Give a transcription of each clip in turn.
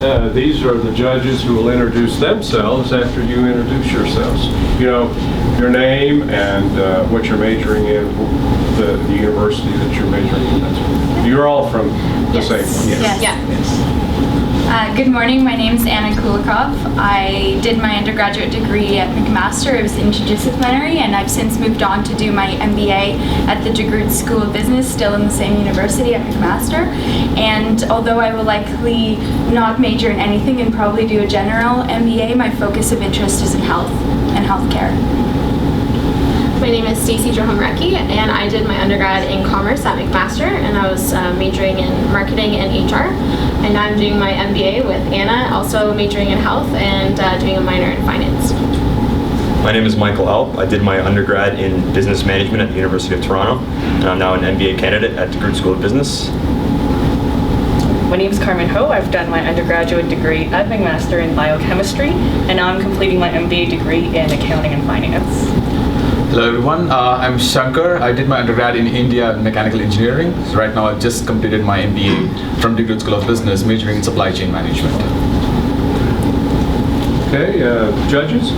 These are the judges who will introduce themselves after you introduce yourselves. You know, your name and what you're majoring in, the university that you're majoring in. You're all from the same one. Yes. Good morning, my name is Anna Kulikov. I did my undergraduate degree at McMaster. It was interdisciplinary, and I've since moved on to do my MBA at the DeGroote School of Business, still in the same university at McMaster. And although I will likely not major in anything and probably do a general MBA, my focus of interest is in health and healthcare. My name is Stacey Johomrecki, and I did my undergrad in commerce at McMaster, and I was majoring in marketing and HR. And now I'm doing my MBA with Anna, also majoring in health and doing a minor in finance. My name is Michael Alp. I did my undergrad in business management at the University of Toronto, and I'm now an MBA candidate at DeGroote School of Business. My name is Carmen Ho. I've done my undergraduate degree at McMaster in biochemistry, and now I'm completing my MBA degree in accounting and finance. Hello everyone, I'm Shankar. I did my undergrad in India in mechanical engineering. So right now I've just completed my MBA from DeGroote School of Business, majoring in supply chain management. Okay, judges?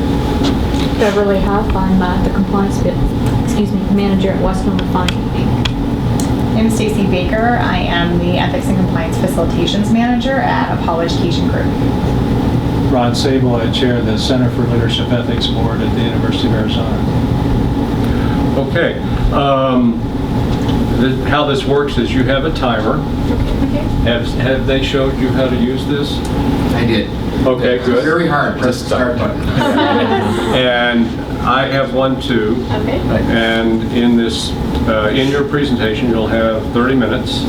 Beverly Huff. I'm the compliance manager at Western Refining Inc. I'm Stacey Baker. I am the Ethics and Compliance Facilitations Manager at Apollo Education Group. Ron Sable, I chair the Center for Leadership Ethics Board at the University of Arizona. Okay. How this works is you have a timer. Have they showed you how to use this? I did. Okay, good. It's very hard. Press the start button. And I have one too. Okay. And in this, in your presentation, you'll have 30 minutes,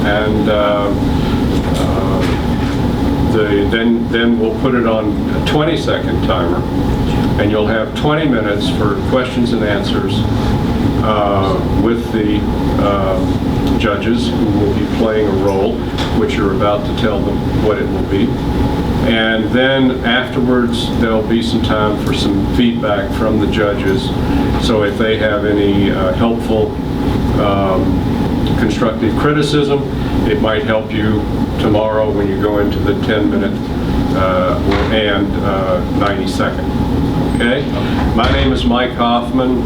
and then we'll put it on a 20-second timer, and you'll have 20 minutes for questions and answers with the judges who will be playing a role, which you're about to tell them what it will be. And then afterwards, there'll be some time for some feedback from the judges. So if they have any helpful, constructive criticism, it might help you tomorrow when you go into the 10-minute and 90-second. Okay? My name is Mike Hoffman.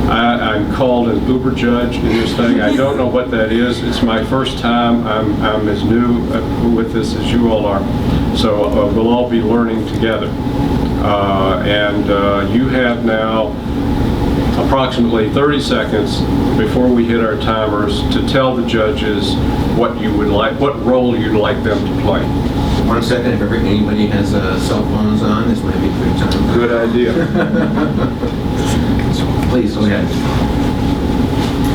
I'm called an Uber judge in this thing. I don't know what that is. It's my first time. I'm as new with this as you all are. So we'll all be learning together. You have now approximately 30 seconds before we hit our timers to tell the judges what you would like, what role you'd like them to play. 1 second, if anybody has cell phones on, this might be a good time. Good idea. Please, go ahead.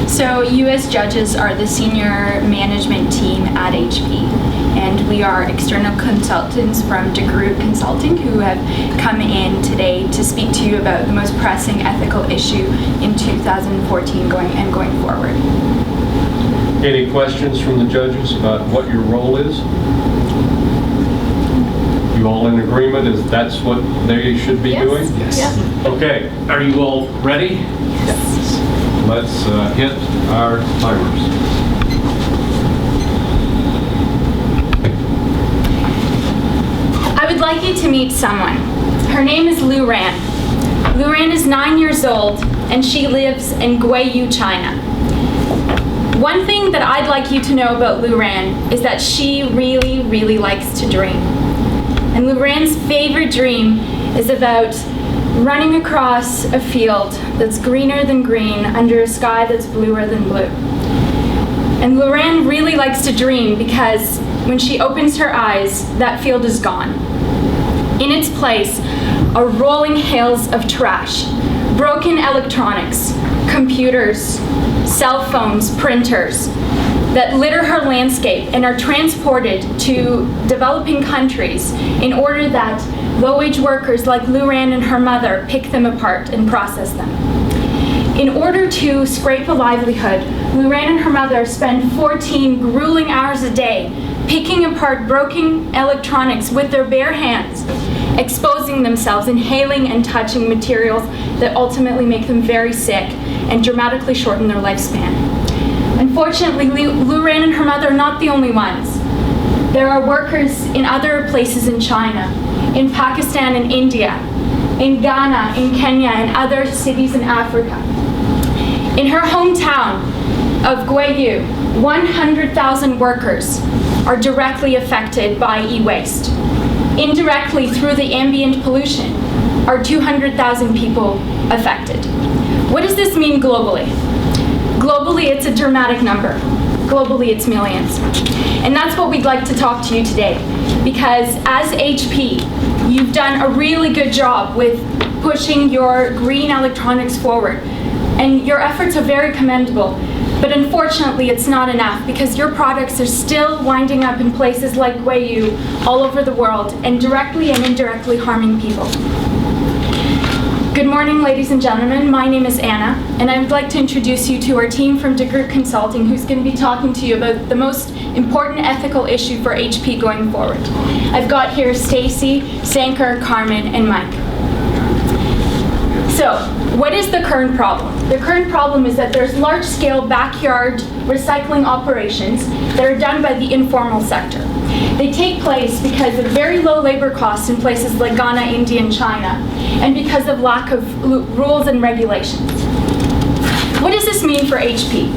So you as judges are the senior management team at HP, and we are external consultants from DeGroote Consulting who have come in today to speak to you about the most pressing ethical issue in 2014 going forward. Any questions from the judges about what your role is? You all in agreement is that's what they should be doing? Yes. Yeah. Okay, are you all ready? Yes. Let's hit our timers. I would like you to meet someone. Her name is Lu Ran. Lu Ran is 9 years old, and she lives in Guiyu, China. One thing that I'd like you to know about Lu Ran is that she really, really likes to dream. And Lu Ran's favorite dream is about running across a field that's greener than green under a sky that's bluer than blue. And Lu Ran really likes to dream because when she opens her eyes, that field is gone. In its place are rolling hails of trash, broken electronics, computers, cell phones, printers that litter her landscape and are transported to developing countries in order that low-wage workers like Lu Ran and her mother pick them apart and process them. In order to scrape a livelihood, Lu Ran and her mother spend 14 grueling hours a day picking apart broken electronics with their bare hands, exposing themselves, inhaling and touching materials that ultimately make them very sick and dramatically shorten their lifespan. Unfortunately, Lu Ran and her mother are not the only ones. There are workers in other places in China, in Pakistan and India, in Ghana, in Kenya, and other cities in Africa. In her hometown of Gweyu, 100,000 workers are directly affected by e-waste. Indirectly, through the ambient pollution, are 200,000 people affected. What does this mean globally? Globally, it's a dramatic number. Globally, it's millions. And that's what we'd like to talk to you today, because as HP, you've done a really good job with pushing your green electronics forward. And your efforts are very commendable. But unfortunately, it's not enough, because your products are still winding up in places like Gweyu all over the world and directly and indirectly harming people. Good morning, ladies and gentlemen. My name is Anna, and I would like to introduce you to our team from DeGroote Consulting, who's going to be talking to you about the most important ethical issue for HP going forward. I've got here Stacy, Sankar, Carmen, and Mike. So, what is the current problem? The current problem is that there's large-scale backyard recycling operations that are done by the informal sector. They take place because of very low labor costs in places like Ghana, India, and China, and because of lack of rules and regulations. What does this mean for HP?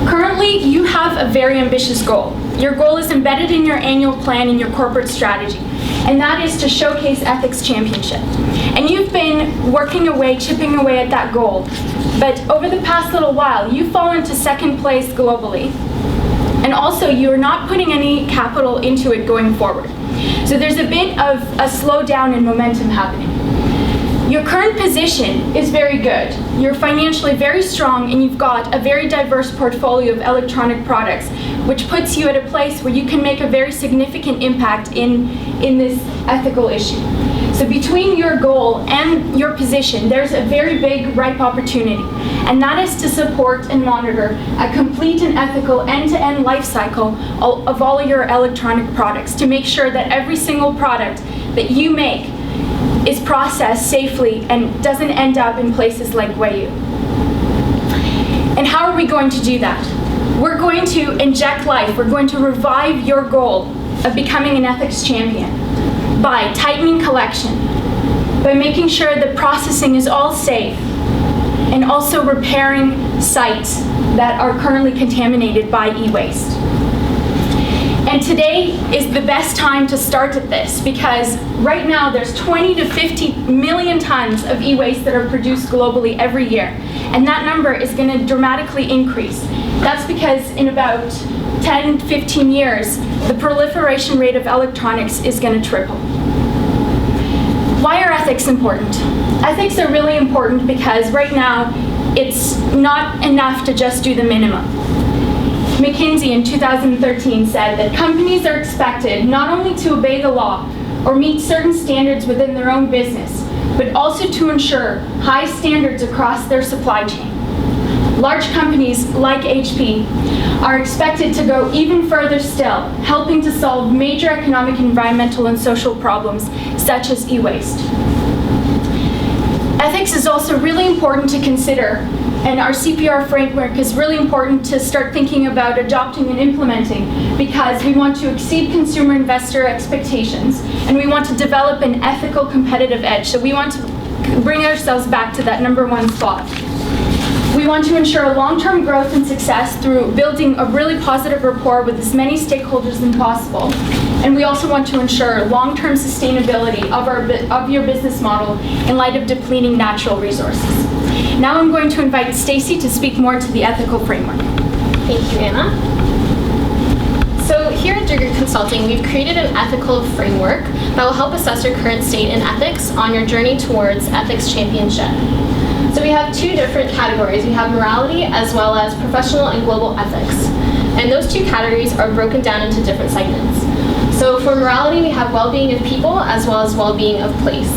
Currently, you have a very ambitious goal. Your goal is embedded in your annual plan and your corporate strategy, and that is to showcase ethics championship. And you've been working away, chipping away at that goal, but over the past little while, you've fallen to second place globally, and also you're not putting any capital into it going forward. So there's a bit of a slowdown in momentum happening. Your current position is very good. You're financially very strong, and you've got a very diverse portfolio of electronic products, which puts you at a place where you can make a very significant impact in this ethical issue. So between your goal and your position, there's a very big, ripe opportunity, and that is to support and monitor a complete and ethical end-to-end life cycle of all of your electronic products, to make sure that every single product that you make is processed safely and doesn't end up in places like Gweyu. And how are we going to do that? We're going to inject life. We're going to revive your goal of becoming an ethics champion by tightening collection, by making sure that processing is all safe, and also repairing sites that are currently contaminated by e-waste. And today is the best time to start at this, because right now there's 20 to 50 million tons of e-waste that are produced globally every year. And that number is going to dramatically increase. That's because in about 10, 15 years, the proliferation rate of electronics is going to triple. Why are ethics important? Ethics are really important because right now it's not enough to just do the minimum. McKinsey in 2013 said that companies are expected not only to obey the law or meet certain standards within their own business, but also to ensure high standards across their supply chain. Large companies like HP are expected to go even further still, helping to solve major economic, environmental, and social problems such as e-waste. Ethics is also really important to consider, and our CPR framework is really important to start thinking about adopting and implementing, because we want to exceed consumer investor expectations, and we want to develop an ethical competitive edge. So we want to bring ourselves back to that #1 spot. We want to ensure long-term growth and success through building a really positive rapport with as many stakeholders as possible. And we also want to ensure long-term sustainability of your business model in light of depleting natural resources. Now I'm going to invite Stacy to speak more to the ethical framework. Thank you, Anna. So here at DeGroote Consulting, we've created an ethical framework that will help assess your current state in ethics on your journey towards ethics championship. So we have two different categories. We have morality as well as professional and global ethics. And those two categories are broken down into different segments. So for morality, we have well-being of people as well as well-being of place.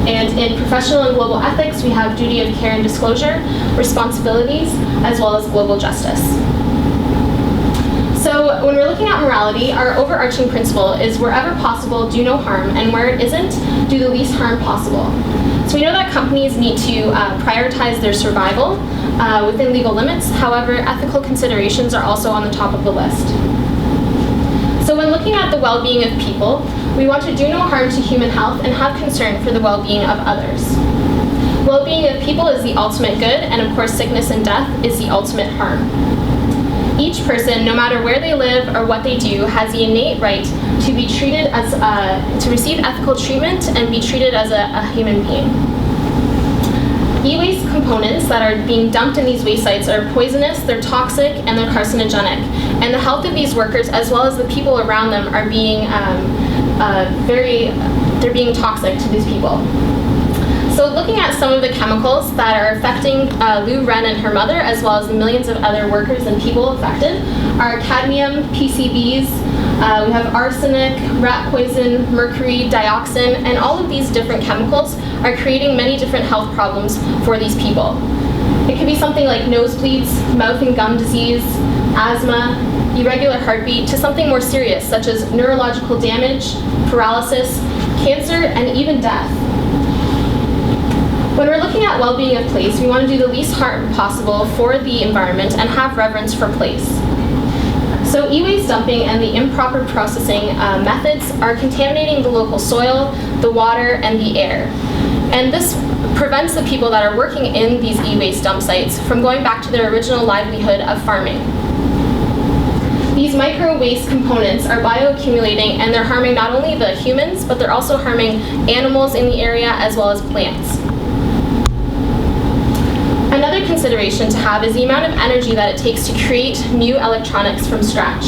And in professional and global ethics, we have duty of care and disclosure, responsibilities, as well as global justice. So when we're looking at morality, our overarching principle is wherever possible, do no harm, and where it isn't, do the least harm possible. So we know that companies need to prioritize their survival within legal limits. However, ethical considerations are also on the top of the list. So when looking at the well-being of people, we want to do no harm to human health and have concern for the well-being of others. Well-being of people is the ultimate good, and of course sickness and death is the ultimate harm. Each person, no matter where they live or what they do, has the innate right to be treated as, to receive ethical treatment and be treated as a human being. E-waste components that are being dumped in these waste sites are poisonous, they're toxic, and they're carcinogenic. And the health of these workers, as well as the people around them, are being they're being toxic to these people. So looking at some of the chemicals that are affecting Lou Ren and her mother, as well as the millions of other workers and people affected, are cadmium, PCBs, we have arsenic, rat poison, mercury, dioxin, and all of these different chemicals are creating many different health problems for these people. It could be something like nosebleeds, mouth and gum disease, asthma, irregular heartbeat, to something more serious, such as neurological damage, paralysis, cancer, and even death. When we're looking at well-being of place, we want to do the least harm possible for the environment and have reverence for place. So e-waste dumping and the improper processing methods are contaminating the local soil, the water, and the air. And this prevents the people that are working in these e-waste dump sites from going back to their original livelihood of farming. These micro-waste components are bioaccumulating, and they're harming not only the humans, but they're also harming animals in the area as well as plants. Another consideration to have is the amount of energy that it takes to create new electronics from scratch.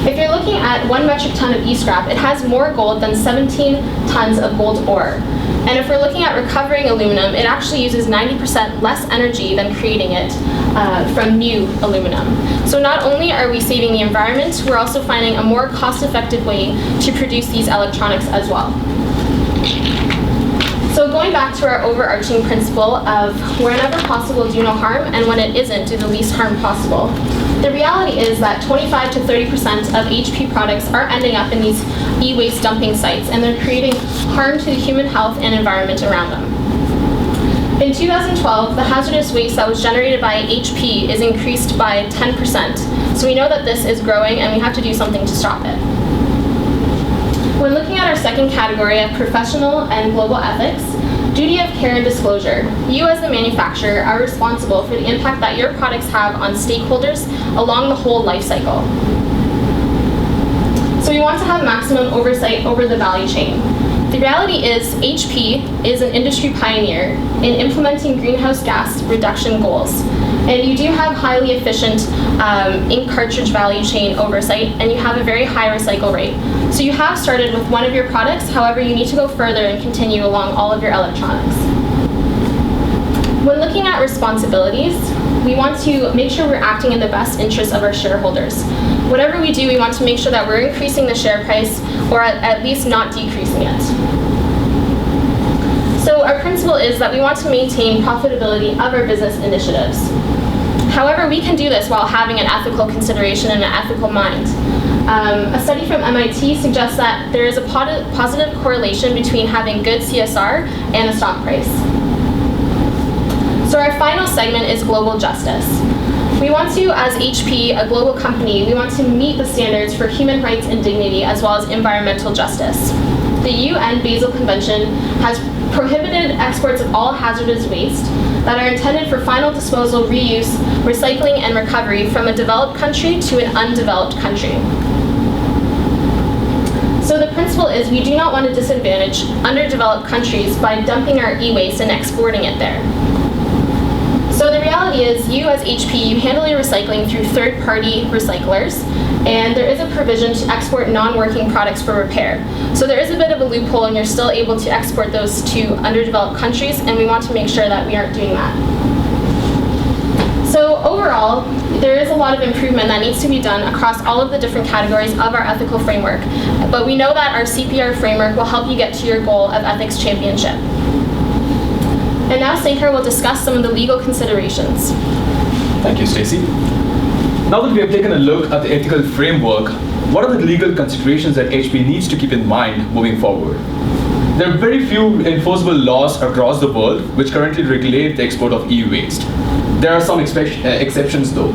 If you're looking at 1 metric ton of e-scrap, it has more gold than 17 tons of gold ore. And if we're looking at recovering aluminum, it actually uses 90% less energy than creating it from new aluminum. So not only are we saving the environment, we're also finding a more cost-effective way to produce these electronics as well. So going back to our overarching principle of whenever possible, do no harm, and when it isn't, do the least harm possible. The reality is that 25 to 30% of HP products are ending up in these e-waste dumping sites, and they're creating harm to the human health and environment around them. In 2012, the hazardous waste that was generated by HP is increased by 10%. So we know that this is growing, and we have to do something to stop it. When looking at our second category of professional and global ethics, duty of care and disclosure. You as the manufacturer are responsible for the impact that your products have on stakeholders along the whole life cycle. So we want to have maximum oversight over the value chain. The reality is HP is an industry pioneer in implementing greenhouse gas reduction goals. And you do have highly efficient ink cartridge value chain oversight, and you have a very high recycle rate. So you have started with one of your products, however you need to go further and continue along all of your electronics. When looking at responsibilities, we want to make sure we're acting in the best interest of our shareholders. Whatever we do, we want to make sure that we're increasing the share price or at least not decreasing it. So our principle is that we want to maintain profitability of our business initiatives. However, we can do this while having an ethical consideration and an ethical mind. A study from MIT suggests that there is a positive correlation between having good CSR and a stock price. So our final segment is global justice. We want to, as HP, a global company, we want to meet the standards for human rights and dignity as well as environmental justice. The UN Basel Convention has prohibited exports of all hazardous waste that are intended for final disposal, reuse, recycling, and recovery from a developed country to an undeveloped country. So the principle is we do not want to disadvantage underdeveloped countries by dumping our e-waste and exporting it there. So the reality is you as HP, you handle your recycling through third-party recyclers, and there is a provision to export non-working products for repair. So there is a bit of a loophole, and you're still able to export those to underdeveloped countries, and we want to make sure that we aren't doing that. So overall, there is a lot of improvement that needs to be done across all of the different categories of our ethical framework, but we know that our CPR framework will help you get to your goal of ethics championship. And now Sankar will discuss some of the legal considerations. Thank you, Stacy. Now that we have taken a look at the ethical framework, what are the legal considerations that HP needs to keep in mind moving forward? There are very few enforceable laws across the world which currently regulate the export of e-waste. There are some exceptions though.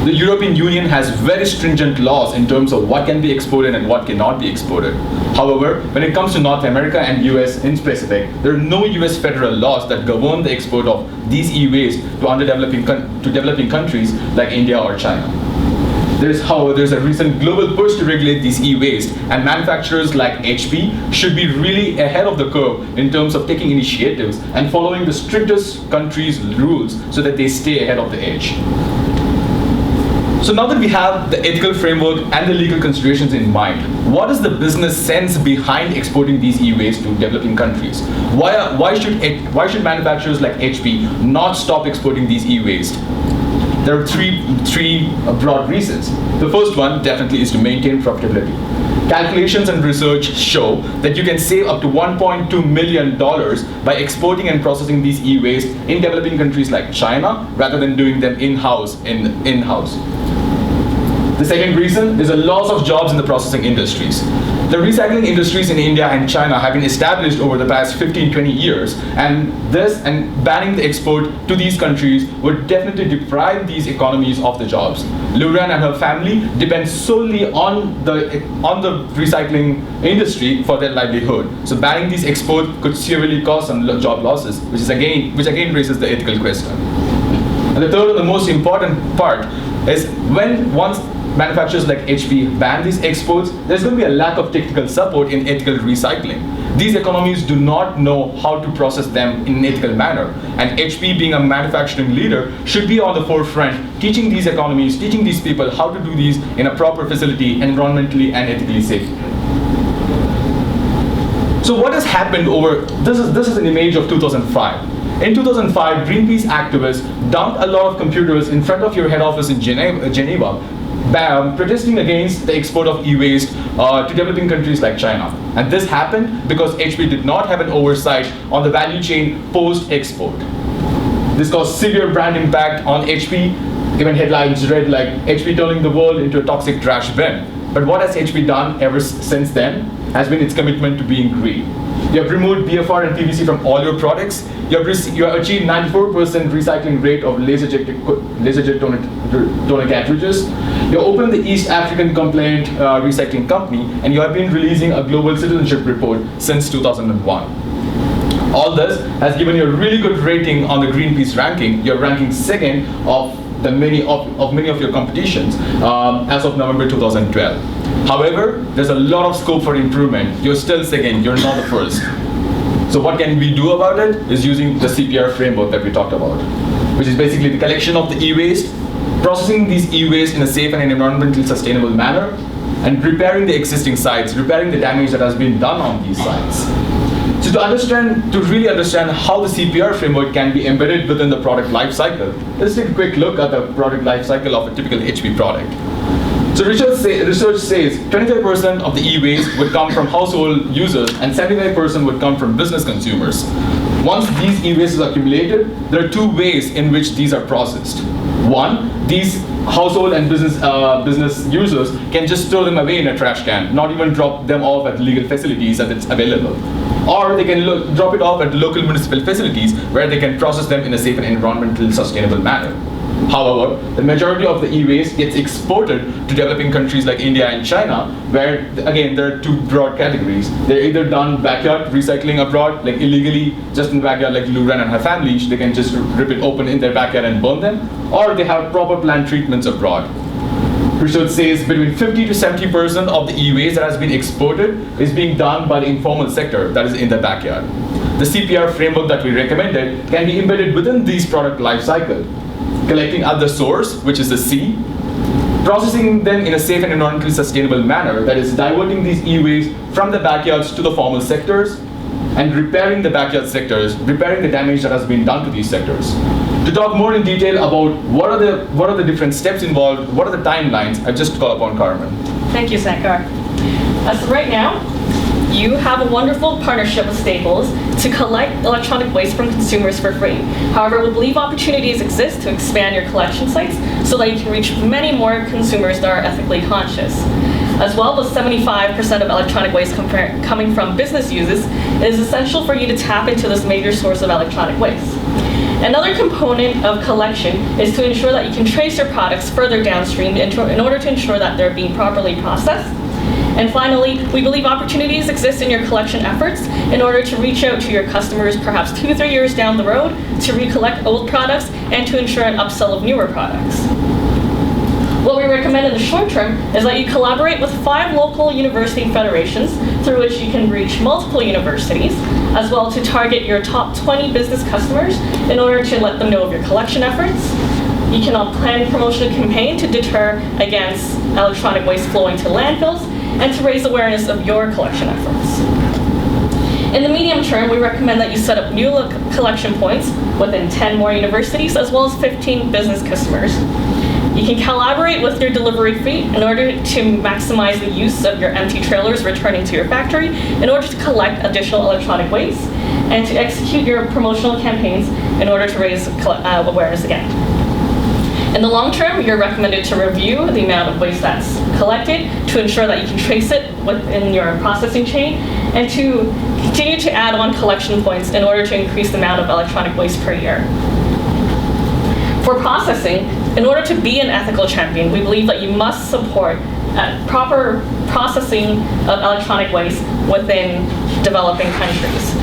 The European Union has very stringent laws in terms of what can be exported and what cannot be exported. However, when it comes to North America and US in specific, there are no US federal laws that govern the export of these e-waste to developing countries like India or China. However, there's a recent global push to regulate these e-waste, and manufacturers like HP should be really ahead of the curve in terms of taking initiatives and following the strictest countries' rules so that they stay ahead of the edge. So now that we have the ethical framework and the legal considerations in mind, what is the business sense behind exporting these e-waste to developing countries? Why should manufacturers like HP not stop exporting these e-waste? There are three broad reasons. The first one definitely is to maintain profitability. Calculations and research show that you can save up to $1.2 million by exporting and processing these e-waste in developing countries like China rather than doing them in-house. The second reason is a loss of jobs in the processing industries. The recycling industries in India and China have been established over the past 15-20 years, and banning the export to these countries would definitely deprive these economies of the jobs. Luran and her family depend solely on the recycling industry for their livelihood. So banning these exports could severely cause some job losses, which again raises the ethical question. And the third and the most important part is once manufacturers like HP ban these exports, there's going to be a lack of technical support in ethical recycling. These economies do not know how to process them in an ethical manner, and HP, being a manufacturing leader, should be on the forefront, teaching these economies, teaching these people how to do these in a proper facility, environmentally and ethically safe. So what has happened this is an image of 2005. In 2005, Greenpeace activists dumped a lot of computers in front of your head office in Geneva, protesting against the export of e-waste to developing countries like China. And this happened because HP did not have an oversight on the value chain post-export. This caused severe brand impact on HP. Even headlines read like, HP turning the world into a toxic trash bin. But what has HP done ever since then has been its commitment to being green. You have removed BFR and PVC from all your products. You have achieved 94% recycling rate of laser-jet toner cartridges. You opened the East African Compliant Recycling Company, and you have been releasing a global citizenship report since 2001. All this has given you a really good rating on the Greenpeace ranking. You're ranking second of many of your competitions as of November 2012. However, there's a lot of scope for improvement. You're still second, you're not the first. So what can we do about it is using the CPR framework that we talked about, which is basically the collection of the e-waste, processing these e-waste in a safe and environmentally sustainable manner, and repairing the existing sites, repairing the damage that has been done on these sites. So to really understand how the CPR framework can be embedded within the product life cycle, let's take a quick look at the product life cycle of a typical HP product. So research says 25% of the e-waste would come from household users and 75% would come from business consumers. Once these e-waste is accumulated, there are two ways in which these are processed. One, these household and business users can just throw them away in a trash can, not even drop them off at legal facilities that it's available. Or they can drop it off at local municipal facilities where they can process them in a safe and environmentally sustainable manner. However, the majority of the e-waste gets exported to developing countries like India and China, where, again, there are two broad categories. They're either done backyard recycling abroad, like illegally, just in the backyard, like Luran and her family, they can just rip it open in their backyard and burn them, or they have proper plant treatments abroad. Research says between 50 to 70% of the e-waste that has been exported is being done by the informal sector, that is in the backyard. The CPR framework that we recommended can be embedded within these product life cycle. Collecting at the source, which is the C, processing them in a safe and environmentally sustainable manner, that is diverting these e-waste from the backyards to the formal sectors, and repairing the backyard sectors, repairing the damage that has been done to these sectors. To talk more in detail about what are the different steps involved, what are the timelines, I just call upon Carmen. Thank you, Sankar. As of right now, you have a wonderful partnership with Staples to collect electronic waste from consumers for free. However, we believe opportunities exist to expand your collection sites so that you can reach many more consumers that are ethically conscious. As well as 75% of electronic waste coming from business uses, it is essential for you to tap into this major source of electronic waste. Another component of collection is to ensure that you can trace your products further downstream in order to ensure that they're being properly processed. And finally, we believe opportunities exist in your collection efforts in order to reach out to your customers perhaps 2 or 3 years down the road to recollect old products and to ensure an upsell of newer products. What we recommend in the short term is that you collaborate with 5 local university federations through which you can reach multiple universities, as well to target your top 20 business customers in order to let them know of your collection efforts. You can plan a promotional campaign to deter against electronic waste flowing to landfills and to raise awareness of your collection efforts. In the medium term, we recommend that you set up new collection points within 10 more universities as well as 15 business customers. You can collaborate with your delivery fleet in order to maximize the use of your empty trailers returning to your factory in order to collect additional electronic waste and to execute your promotional campaigns in order to raise awareness again. In the long term, you're recommended to review the amount of waste that's collected to ensure that you can trace it within your processing chain and to continue to add on collection points in order to increase the amount of electronic waste per year. For processing, in order to be an ethical champion, we believe that you must support proper processing of electronic waste within developing countries.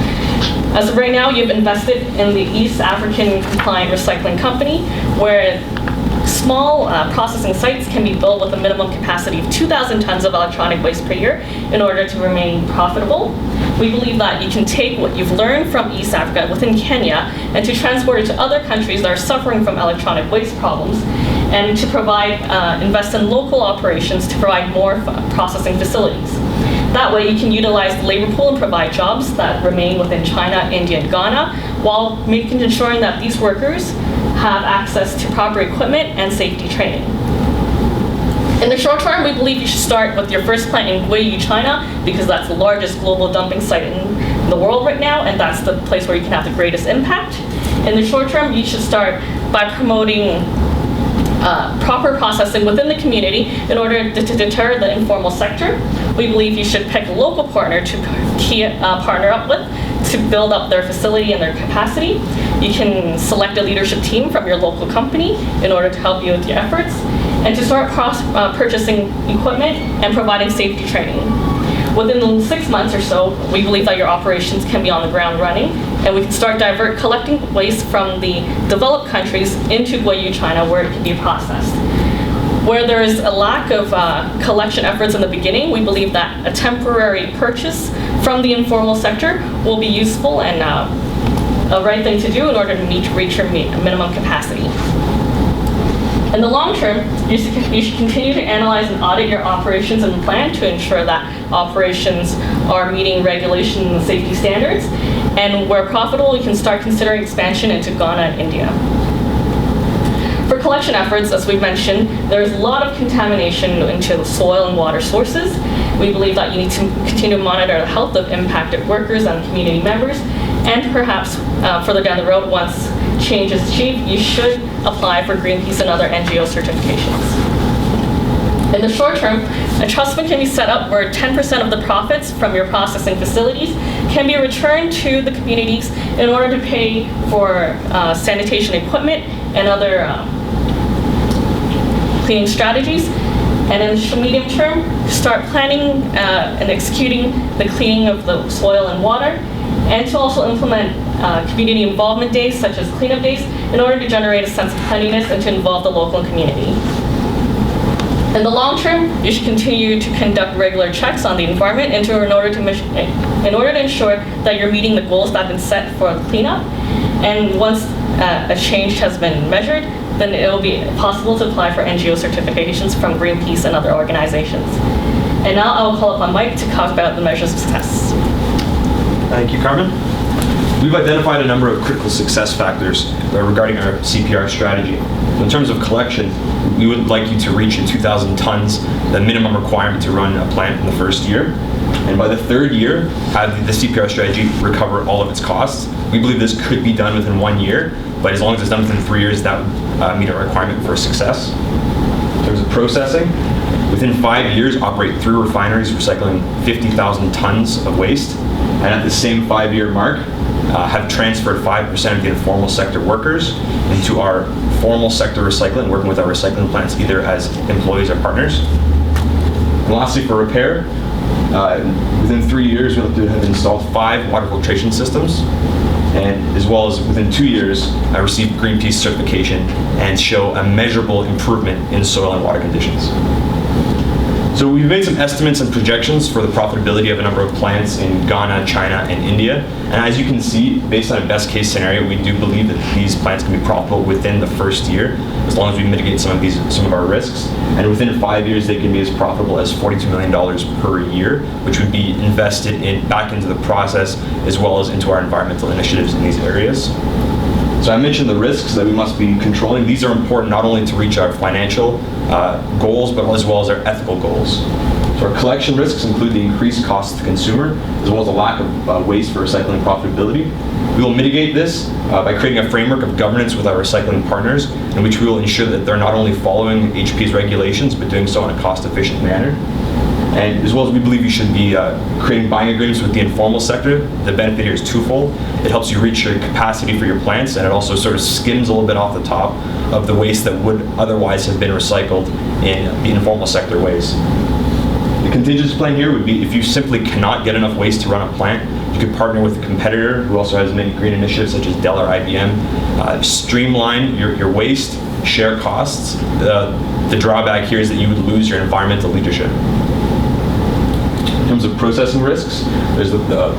As of right now, you've invested in the East African Compliant Recycling Company, where small processing sites can be built with a minimum capacity of 2,000 tons of electronic waste per year in order to remain profitable. We believe that you can take what you've learned from East Africa within Kenya and to transport it to other countries that are suffering from electronic waste problems and to provide, invest in local operations to provide more processing facilities. That way you can utilize the labor pool and provide jobs that remain within China, India, and Ghana, while ensuring that these workers have access to proper equipment and safety training. In the short term, we believe you should start with your first plant in Guiyu, China, because that's the largest global dumping site in the world right now, and that's the place where you can have the greatest impact. In the short term, you should start by promoting proper processing within the community in order to deter the informal sector. We believe you should pick a local partner to partner up with to build up their facility and their capacity. You can select a leadership team from your local company in order to help you with your efforts, and to start purchasing equipment and providing safety training. Within 6 months or so, we believe that your operations can be on the ground running, and we can start collecting waste from the developed countries into Guiyu, China, where it can be processed. Where there is a lack of collection efforts in the beginning, we believe that a temporary purchase from the informal sector will be useful and a right thing to do in order to reach your minimum capacity. In the long term, you should continue to analyze and audit your operations and plan to ensure that operations are meeting regulation and safety standards. And where profitable, you can start considering expansion into Ghana and India. For collection efforts, as we've mentioned, there's a lot of contamination into the soil and water sources. We believe that you need to continue to monitor the health of impacted workers and community members, and perhaps further down the road, once change is achieved, you should apply for Greenpeace and other NGO certifications. In the short term, a trust fund can be set up where 10% of the profits from your processing facilities can be returned to the communities in order to pay for sanitation equipment and other cleaning strategies. And in the medium term, start planning and executing the cleaning of the soil and water, and to also implement community involvement days, such as cleanup days, in order to generate a sense of cleanliness and to involve the local community. In the long term, you should continue to conduct regular checks on the environment in order to ensure that you're meeting the goals that have been set for cleanup. And once a change has been measured, then it will be possible to apply for NGO certifications from Greenpeace and other organizations. And now I will call upon Mike to talk about the measures of success. Thank you, Carmen. We've identified a number of critical success factors regarding our CPR strategy. In terms of collection, we would like you to reach in 2,000 tons, the minimum requirement to run a plant in the first year. And by the third year, have the CPR strategy recover all of its costs. We believe this could be done within 1 year, but as long as it's done within 3 years, that would meet our requirement for success. In terms of processing, within 5 years, operate 3 refineries recycling 50,000 tons of waste. and at the same 5-year mark, have transferred 5% of the informal sector workers into our formal sector recycling, working with our recycling plants either as employees or partners. And lastly, for repair, within 3 years, we look to have installed 5 water filtration systems, and as well as within 2 years, I received Greenpeace certification and show a measurable improvement in soil and water conditions. So we've made some estimates and projections for the profitability of a number of plants in Ghana, China, and India. And as you can see, based on a best case scenario, we do believe that these plants can be profitable within the first year, as long as we mitigate some of our risks. And within 5 years, they can be as profitable as $42 million per year, which would be invested back into the process, as well as into our environmental initiatives in these areas. So I mentioned the risks that we must be controlling. These are important not only to reach our financial goals, but as well as our ethical goals. So our collection risks include the increased cost to the consumer, as well as a lack of waste for recycling profitability. We will mitigate this by creating a framework of governance with our recycling partners, in which we will ensure that they're not only following HP's regulations, but doing so in a cost-efficient manner. And as well as we believe you should be creating buying agreements with the informal sector. The benefit here is twofold. It helps you reach your capacity for your plants, and it also sort of skims a little bit off the top of the waste that would otherwise have been recycled in the informal sector ways. The contingency plan here would be if you simply cannot get enough waste to run a plant, you could partner with a competitor who also has many green initiatives such as Dell or IBM. Streamline your waste, share costs. The drawback here is that you would lose your environmental leadership. In terms of processing risks, there's the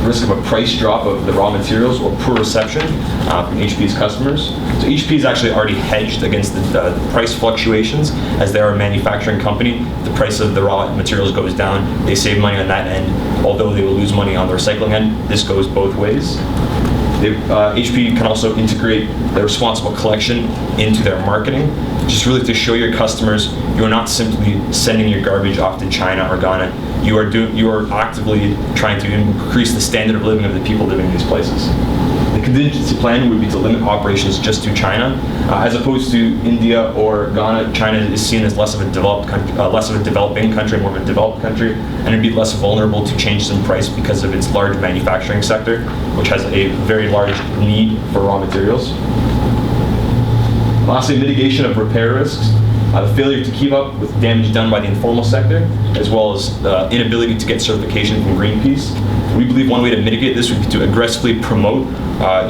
risk of a price drop of the raw materials or poor reception from HP's customers. So HP is actually already hedged against the price fluctuations. As they are a manufacturing company, the price of the raw materials goes down. They save money on that end, although they will lose money on the recycling end. This goes both ways. HP can also integrate their responsible collection into their marketing, just really to show your customers you are not simply sending your garbage off to China or Ghana. You are actively trying to increase the standard of living of the people living in these places. The contingency plan would be to limit operations just to China, as opposed to India or Ghana. China is seen as less of a developing country, more of a developed country, and it'd be less vulnerable to changes in price because of its large manufacturing sector, which has a very large need for raw materials. Lastly, mitigation of repair risks. The failure to keep up with damage done by the informal sector, as well as the inability to get certification from Greenpeace. We believe one way to mitigate this would be to aggressively promote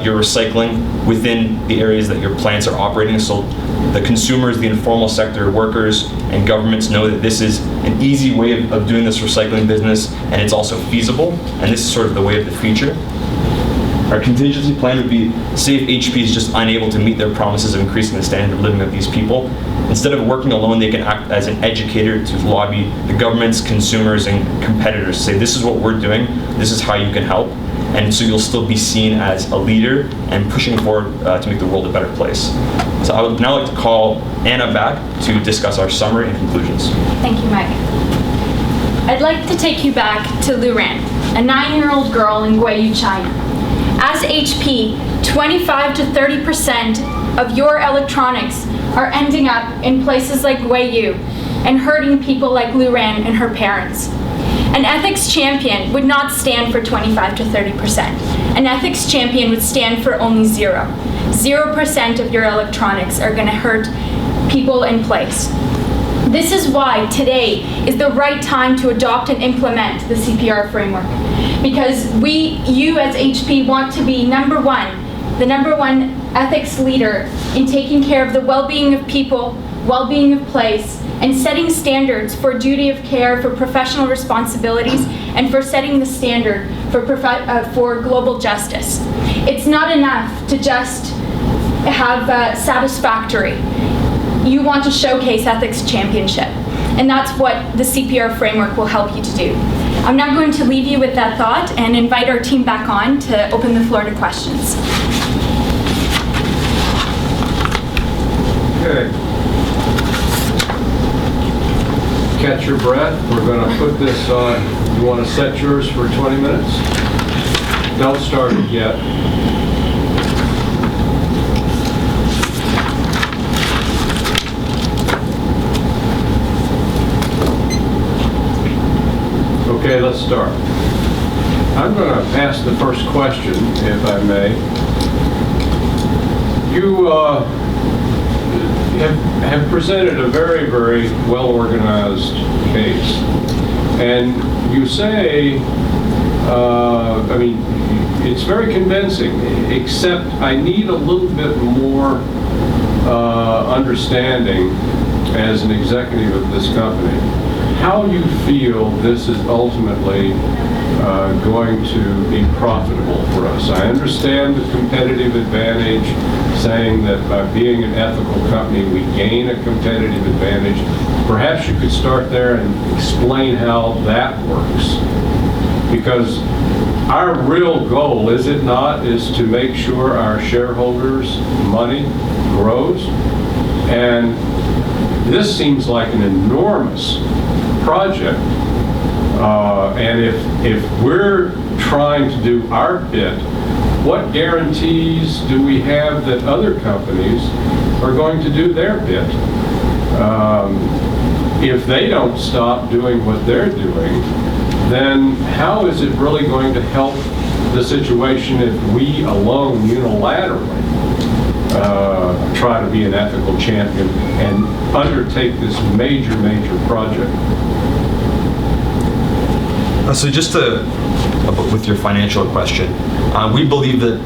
your recycling within the areas that your plants are operating, so the consumers, the informal sector workers, and governments know that this is an easy way of doing this recycling business, and it's also feasible, and this is sort of the way of the future. Our contingency plan would be, say if HP is just unable to meet their promises of increasing the standard of living of these people, instead of working alone, they can act as an educator to lobby the governments, consumers, and competitors to say, this is what we're doing, this is how you can help. And so you'll still be seen as a leader and pushing forward to make the world a better place. So I would now like to call Anna back to discuss our summary and conclusions. Thank you, Meg. I'd like to take you back to Luran, a 9-year-old girl in Guiyu, China. As HP, 25 to 30% of your electronics are ending up in places like Guiyu and hurting people like Luran and her parents. An ethics champion would not stand for 25 to 30%. An ethics champion would stand for only 0. 0% of your electronics are going to hurt people in place. This is why today is the right time to adopt and implement the CPR framework. Because you as HP want to be the number one ethics leader in taking care of the well-being of people, well-being of place, and setting standards for duty of care, for professional responsibilities, and for setting the standard for global justice. It's not enough to just have satisfactory. You want to showcase ethics championship, and that's what the CPR framework will help you to do. I'm now going to leave you with that thought and invite our team back on to open the floor to questions. Okay. Catch your breath. We're going to put this on. You want to set yours for 20 minutes? Don't start it yet. Okay, let's start. I'm going to ask the first question, if I may. You have presented a very, very well-organized case. And you say, I mean, it's very convincing, except I need a little bit more understanding as an executive of this company, how you feel this is ultimately going to be profitable for us. I understand the competitive advantage, saying that by being an ethical company, we gain a competitive advantage. Perhaps you could start there and explain how that works. Because our real goal, is it not, is to make sure our shareholders' money grows. And this seems like an enormous project. And if we're trying to do our bit, what guarantees do we have that other companies are going to do their bit? If they don't stop doing what they're doing, then how is it really going to help the situation if we alone unilaterally try to be an ethical champion and undertake this major, major project? So just with your financial question, we believe that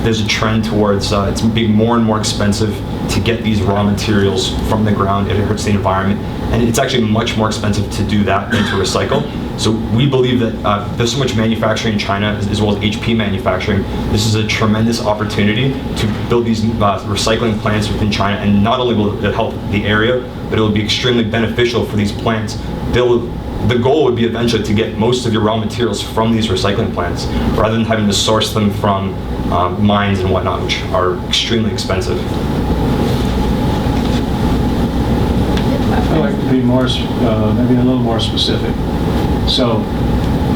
there's a trend towards it's being more and more expensive to get these raw materials from the ground. It hurts the environment, and it's actually much more expensive to do that than to recycle. So we believe that there's so much manufacturing in China, as well as HP manufacturing. This is a tremendous opportunity to build these recycling plants within China, and not only will it help the area, but it will be extremely beneficial for these plants. The goal would be eventually to get most of your raw materials from these recycling plants, rather than having to source them from mines and whatnot, which are extremely expensive. I'd like to be more, maybe a little more specific. So,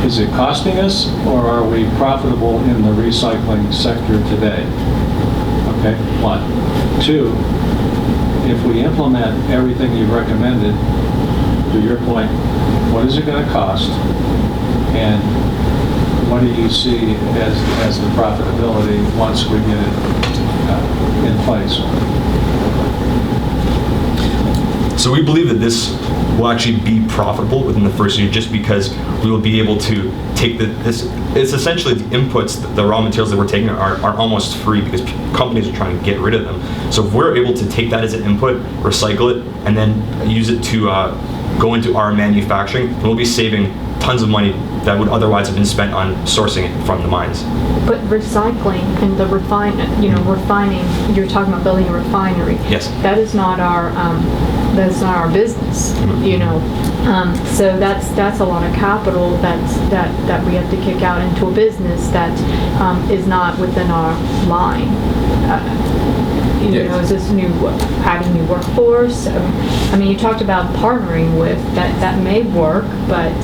is it costing us, or are we profitable in the recycling sector today? Okay, 1. 2, if we implement everything you've recommended, to your point, what is it going to cost, and what do you see as the profitability once we get it in place? So we believe that this will actually be profitable within the first year, just because we will be able to take this. It's essentially the inputs, the raw materials that we're taking are almost free, because companies are trying to get rid of them. So if we're able to take that as an input, recycle it, and then use it to go into our manufacturing, we'll be saving tons of money that would otherwise have been spent on sourcing it from the mines. But recycling and the refining, you're talking about building a refinery. Yes. That is not our business, So that's a lot of capital that we have to kick out into a business that is not within our line. Is this adding new workforce? I mean, you talked about partnering with that may work, but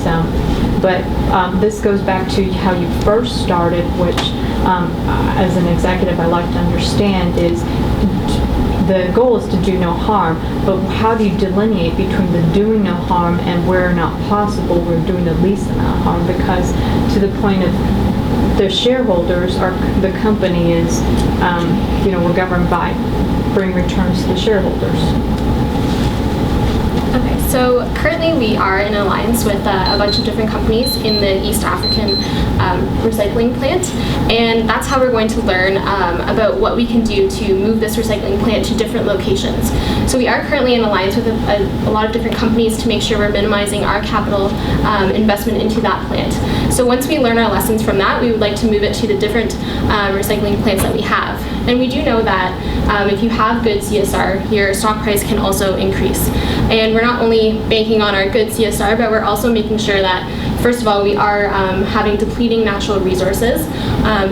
this goes back to how you first started, which as an executive I like to understand is the goal is to do no harm, but how do you delineate between the doing no harm and where not possible we're doing the least amount of harm? Because to the point of the shareholders, the company is, we're governed by bring returns to the shareholders. Okay, so currently we are in alliance with a bunch of different companies in the East African recycling plant, and that's how we're going to learn about what we can do to move this recycling plant to different locations. So we are currently in alliance with a lot of different companies to make sure we're minimizing our capital investment into that plant. So once we learn our lessons from that, we would like to move it to the different recycling plants that we have. And we do know that if you have good CSR, your stock price can also increase. And we're not only banking on our good CSR, but we're also making sure that, first of all, we are having depleting natural resources.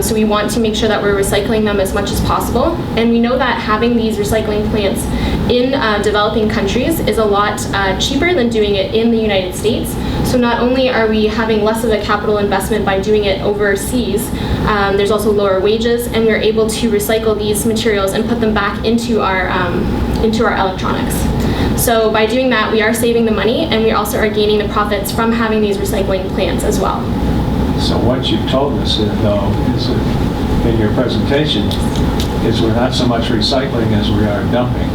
So we want to make sure that we're recycling them as much as possible. And we know that having these recycling plants in developing countries is a lot cheaper than doing it in the United States. So not only are we having less of a capital investment by doing it overseas, there's also lower wages, and we're able to recycle these materials and put them back into our electronics. So by doing that, we are saving the money, and we also are gaining the profits from having these recycling plants as well. So what you've told us, though, is that in your presentation, is we're not so much recycling as we are dumping.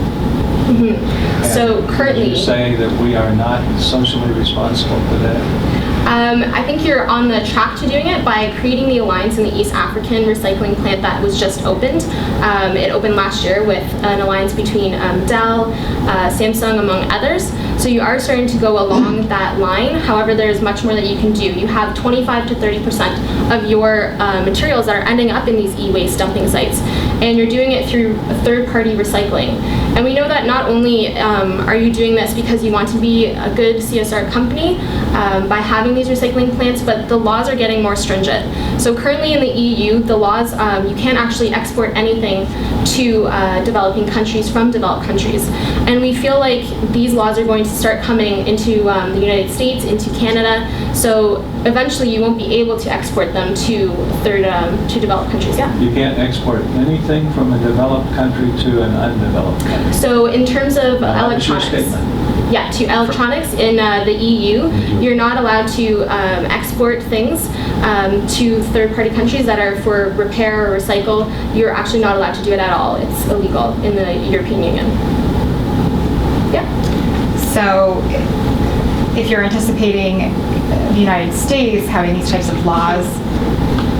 And So currently, you're saying that we are not socially responsible today. I think you're on the track to doing it by creating the alliance in the East African recycling plant that was just opened. It opened last year with an alliance between Dell, Samsung, among others. So you are starting to go along that line. However, there's much more that you can do. You have 25 to 30% of your materials that are ending up in these e-waste dumping sites, and you're doing it through third-party recycling. And we know that not only are you doing this because you want to be a good CSR company by having these recycling plants, but the laws are getting more stringent. So currently in the EU, the laws, you can't actually export anything to developing countries from developed countries. And we feel like these laws are going to start coming into the United States, into Canada, so eventually you won't be able to export them to developed countries. Yeah. You can't export anything from a developed country to an undeveloped country. So in terms of Now, that was your electronics, statement. yeah, to electronics in the EU, you're not allowed to export things to third-party countries that are for repair or recycle. You're actually not allowed to do it at all. It's illegal in the European Union. Yeah. So if you're anticipating the United States having these types of laws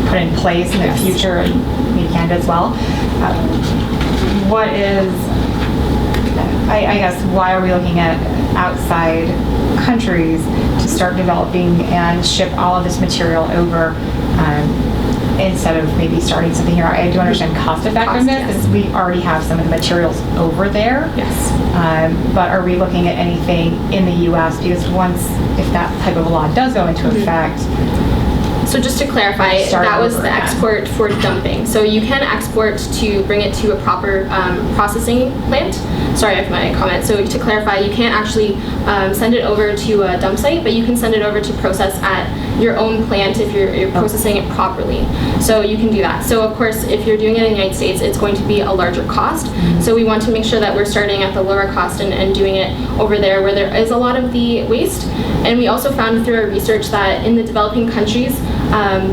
put in place in the future, and maybe Canada as well, what is, I guess, why are we looking at outside countries to start developing and ship all of this material over instead of maybe starting something here? I do understand cost effectiveness because we already have some of the materials over there. Yes. But are we looking at anything in the U.S.? Because if that type of a law does go into effect, So just to clarify, Start that was over the again. export for dumping. So you can export to bring it to a proper processing plant. Sorry if my comment. So to clarify, you can't actually send it over to a dump site, but you can send it over to process at your own plant if you're processing it properly. So you can do that. So of course, if you're doing it in the United States, it's going to be a larger cost. So we want to make sure that we're starting at the lower cost and doing it over there where there is a lot of the waste. And we also found through our research that in the developing countries,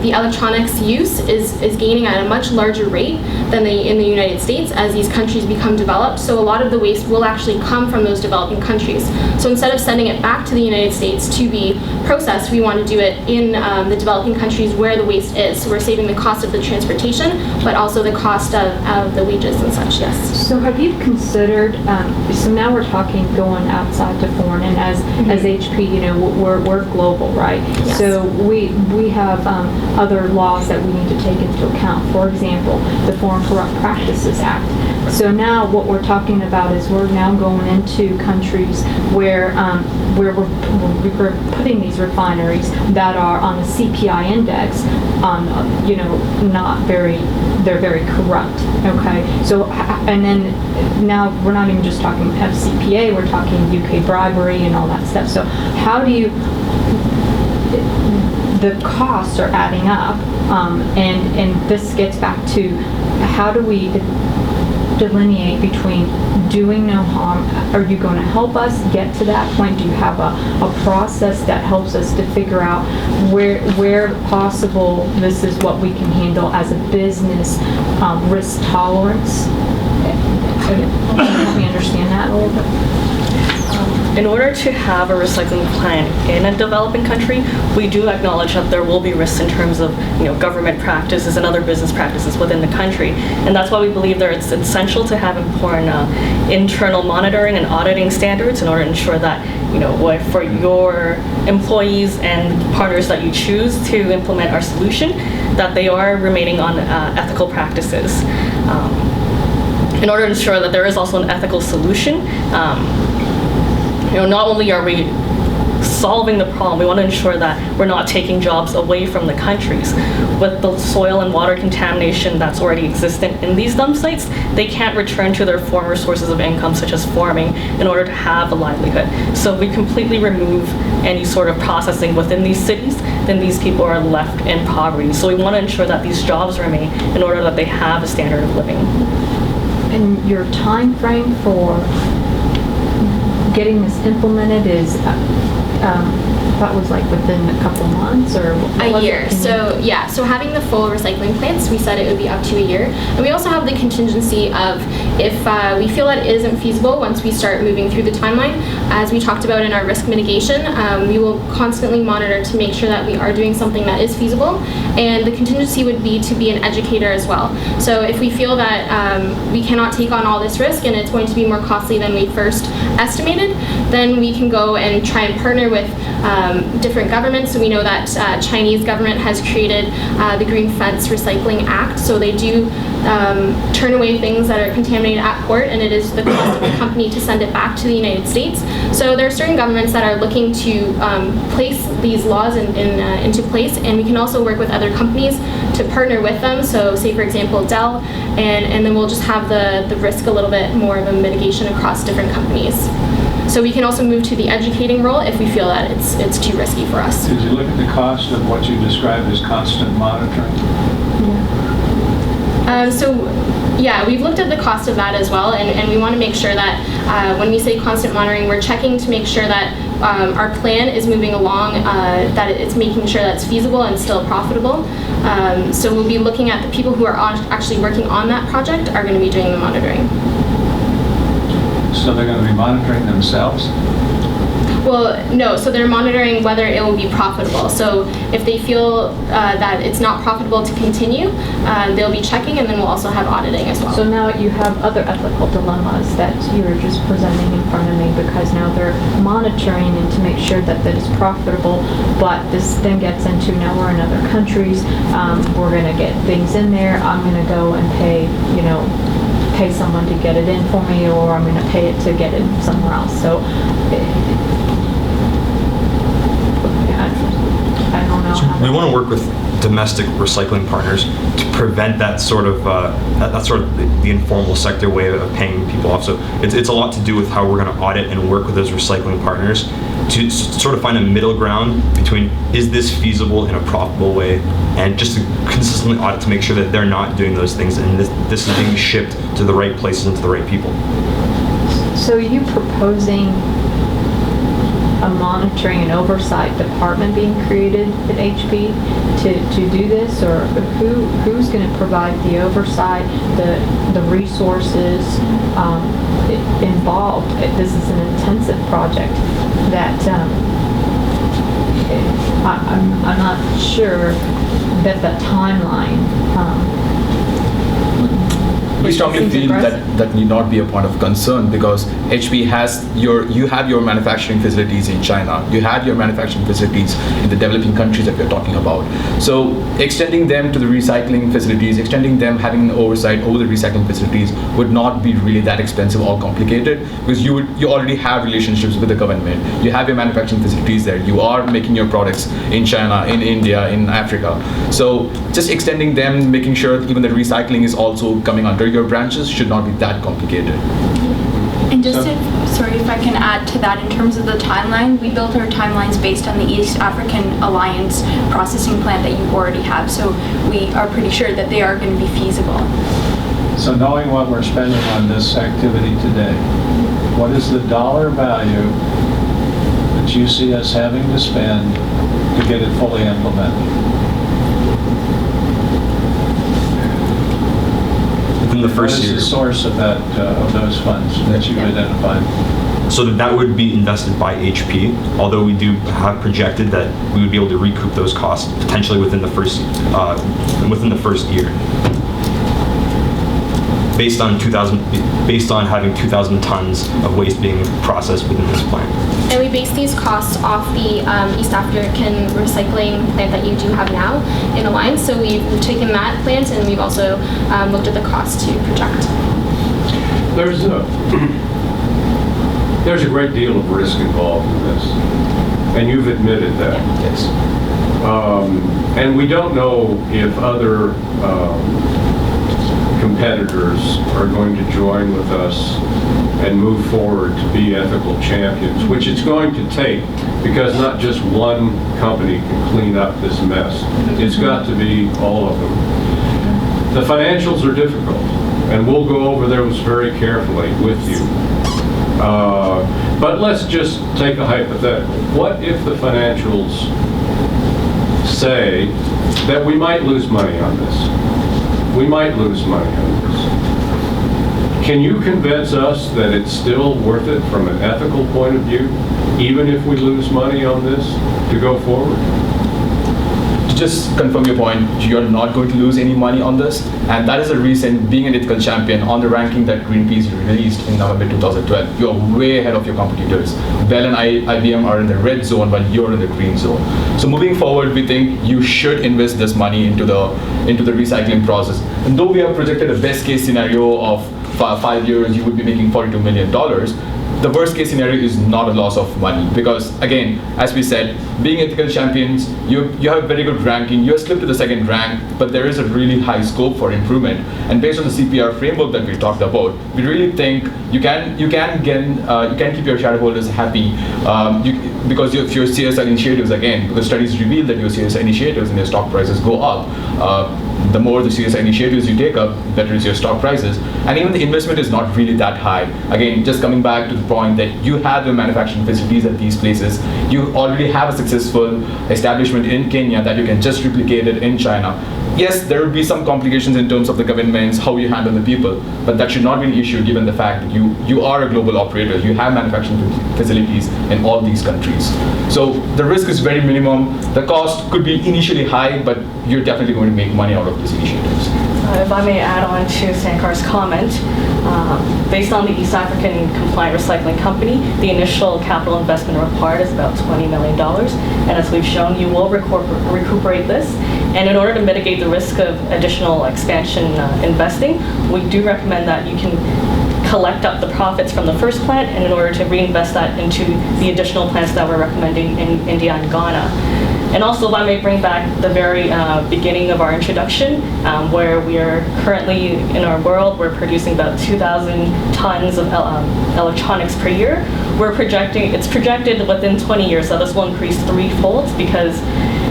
the electronics use is gaining at a much larger rate than in the United States as these countries become developed. So a lot of the waste will actually come from those developing countries. So instead of sending it back to the United States to be processed, we want to do it in the developing countries where the waste is. So we're saving the cost of the transportation, but also the cost of the wages and such, yes. So have you considered, so now we're talking going outside to foreign, and as HP, you know, we're global, right? Yes. So we have other laws that we need to take into account. For example, the Foreign Corrupt Practices Act. So now what we're talking about is we're now going into countries where we're putting these refineries that are on the CPI index, you know, they're very corrupt, okay? So, and then now we're not even just talking FCPA, we're talking UK bribery and all that stuff. So how do you, the costs are adding up, and this gets back to how do we delineate between doing no harm? Are you going to help us get to that point? Do you have a process that helps us to figure out where possible this is what we can handle as a business, risk tolerance? Help me understand that a little bit. In order to have a recycling plant in a developing country, we do acknowledge that there will be risks in terms of, you know, government practices and other business practices within the country. And that's why we believe that it's essential to have important internal monitoring and auditing standards in order to ensure that, you know, for your employees and partners that you choose to implement our solution, that they are remaining on ethical practices. In order to ensure that there is also an ethical solution, you know, not only are we solving the problem, we want to ensure that we're not taking jobs away from the countries. With the soil and water contamination that's already existent in these dump sites, they can't return to their former sources of income, such as farming, in order to have a livelihood. So if we completely remove any sort of processing within these cities, then these people are left in poverty. So we want to ensure that these jobs remain in order that they have a standard of living. And your time frame for getting this implemented is thought was like within a couple months or what A was year. it? So yeah, so having the full recycling plants, we said it would be up to a year. And we also have the contingency of if we feel that it isn't feasible once we start moving through the timeline, as we talked about in our risk mitigation, we will constantly monitor to make sure that we are doing something that is feasible. And the contingency would be to be an educator as well. So if we feel that we cannot take on all this risk and it's going to be more costly than we first estimated, then we can go and try and partner with different governments. So we know that Chinese government has created the Green Fence Recycling Act. So they do turn away things that are contaminated at port, and it is the cost of the company to send it back to the United States. So there are certain governments that are looking to place these laws into place, and we can also work with other companies to partner with them. So say for example Dell, and then we'll just have the risk a little bit more of a mitigation across different companies. So we can also move to the educating role if we feel that it's too risky for us. Did you look at the cost of what you described as constant monitoring? So yeah, we've looked at the cost of that as well, and we want to make sure that when we say constant monitoring, we're checking to make sure that our plan is moving along, that it's making sure that it's feasible and still profitable. So we'll be looking at the people who are actually working on that project are going to be doing the monitoring. So they're going to be monitoring themselves? Well, no, so they're monitoring whether it will be profitable. So if they feel that it's not profitable to continue, they'll be checking, and then we'll also have auditing as well. So now you have other ethical dilemmas that you're just presenting in front of me, because now they're monitoring and to make sure that that is profitable, but this then gets into, now we're in other countries, we're going to get things in there, I'm going to go and pay someone to get it in for me, or I'm going to pay it to get it somewhere else. So I don't know. How We want to work with domestic recycling partners to prevent that sort of the informal sector way of paying people off. So it's a lot to do with how we're going to audit and work with those recycling partners to sort of find a middle ground between, is this feasible in a profitable way, and just to consistently audit to make sure that they're not doing those things and this is being shipped to the right places and to the right people. So are you proposing a monitoring and oversight department being created at HP to do this, or who's going to provide the oversight, the resources involved? This is an intensive project that I'm not sure that the timeline. We strongly seems feel aggressive. that need not be a point of concern, because HP has you have your manufacturing facilities in China, you have your manufacturing facilities in the developing countries that we're talking about. So extending them to the recycling facilities, extending them having an oversight over the recycling facilities would not be really that expensive or complicated, because you already have relationships with the government. You have your manufacturing facilities there. You are making your products in China, in India, in Africa. So just extending them, making sure even the recycling is also coming under your branches should not be that complicated. And just if I can add to that, in terms of the timeline, we built our timelines based on the East African Alliance processing plant that you already have. So we are pretty sure that they are going to be feasible. So knowing what we're spending on this activity today, what is the dollar value that you see us having to spend to get it fully implemented? Within the first What is year. the source of that, of those funds that you've identified? So that would be invested by HP, although we do have projected that we would be able to recoup those costs potentially within the first year. Based on having 2,000 tons of waste being processed within this plant. And we base these costs off the East African recycling plant that you do have now in Alliance. So we've taken that plant, and we've also looked at the cost to project. There's a great deal of risk involved in this, and you've admitted that. Yes. And we don't know if other competitors are going to join with us and move forward to be ethical champions, which it's going to take, because not just one company can clean up this mess. It's got to be all of them. The financials are difficult, and we'll go over those very carefully with you. But let's just take a hypothetical. What if the financials say that we might lose money on this? We might lose money on this. Can you convince us that it's still worth it from an ethical point of view, even if we lose money on this, to go forward? To just confirm your point, you're not going to lose any money on this, and that is the reason, being an ethical champion, on the ranking that Greenpeace released in November 2012, you're way ahead of your competitors. Bell and IBM are in the red zone, while you're in the green zone. So moving forward, we think you should invest this money into the recycling process. And though we have projected a best case scenario of 5 years, you would be making $42 million. The worst case scenario is not a loss of money, because again, as we said, being ethical champions, you have very good ranking, you have slipped to the second rank, but there is a really high scope for improvement. And based on the CPR framework that we talked about, we really think you can keep your shareholders happy, because if your CSR initiatives, again, because studies reveal that your CSR initiatives and your stock prices go up. The more the CSR initiatives you take up, better is your stock prices. And even the investment is not really that high. Again, just coming back to the point that you have the manufacturing facilities at these places, you already have a successful establishment in Kenya that you can just replicate it in China. Yes, there will be some complications in terms of the governments, how you handle the people, but that should not be an issue given the fact that you are a global operator. You have manufacturing facilities in all these countries. So the risk is very minimum. The cost could be initially high, but you're definitely going to make money out of these initiatives. If I may add on to Sankar's comment, based on the East African Compliant Recycling Company, the initial capital investment required is about $20 million. And as we've shown, you will recuperate this. And in order to mitigate the risk of additional expansion investing, we do recommend that you can collect up the profits from the first plant, and in order to reinvest that into the additional plants that we're recommending in India and Ghana. And also, if I may bring back the very beginning of our introduction, where we are currently in our world, we're producing about 2,000 tons of electronics per year. It's projected within 20 years that this will increase threefold, because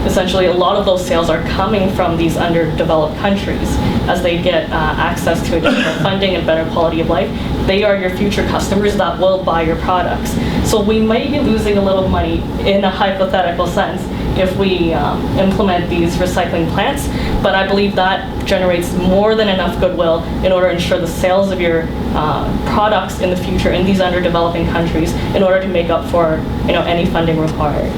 essentially a lot of those sales are coming from these underdeveloped countries. As they get access to additional funding and better quality of life, they are your future customers that will buy your products. So we might be losing a little money in a hypothetical sense if we implement these recycling plants, but I believe that generates more than enough goodwill in order to ensure the sales of your products in the future in these underdeveloping countries, in order to make up for any funding required.